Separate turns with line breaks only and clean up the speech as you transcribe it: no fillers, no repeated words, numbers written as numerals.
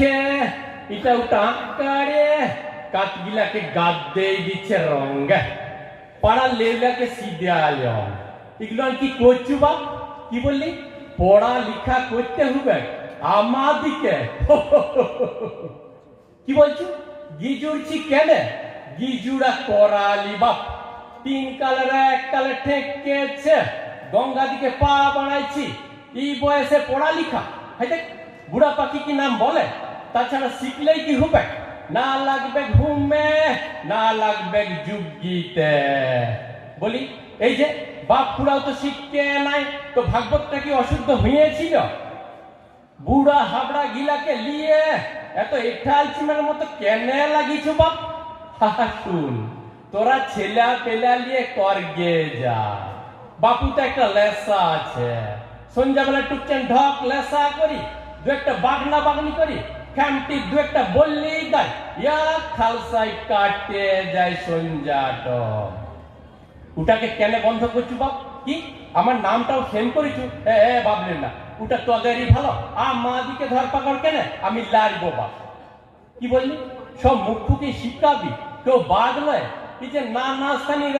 লিখে এটাও টাকারে কাতগিলাকে গাদ্দে দিচ্ছে রঙে পাড়ার লেউলাকে সিধে আলম এগুলো আমি কি করছু বাপ কি বললি পড়া লিখা করতে হবে আমাদিকে কি বলছো গিজুড়ছি কেন গিজুড়া করালি বাপ তিন কালারে এক কালে ঠেকেছে গঙ্গা দিকে পা বানাইছি এই বয়সে পড়ালেখা হাইতে বুড়া পাখি কি নাম বলে তাছাড়া শিখলেই কি হবে না লাগবে ঘুমে না লাগবে যুগিতে বলি এই যে বাপ পুরাও তো শিখতে নাই তো ভাগবতটা কি অশুদ্ধ হয়েছিল বুড়া হাবড়া গিলাকে লিয়ে এত এঠালচিমের মতো কেনে লাগিয়েছ বাপ শুন তোরা ছেলা পেলা লিয়ে কর গে যা বাপু তো একটা লেসা আছে সন্ধ্যাবেলা টুকছেন ঢক লেসা করি দু একটা বাগনা বাগনি করি খামটি দু একটা বললেই গায় ইয়া খালসাই কাটে যায় সন্ধ্যাট ওটাকে কেন বন্ধ করছু বাপ কি আমার নামটাও সেম করেছু ভাবলেন না ওটা তোদেরই ভালো মা দিকে ধর পাকড় কেন আমি লাড়বো বাপ কি বললি সব মুখ ফুকে শিক্ষাবি কেউ বাদ নয় এই যে না স্থানীয়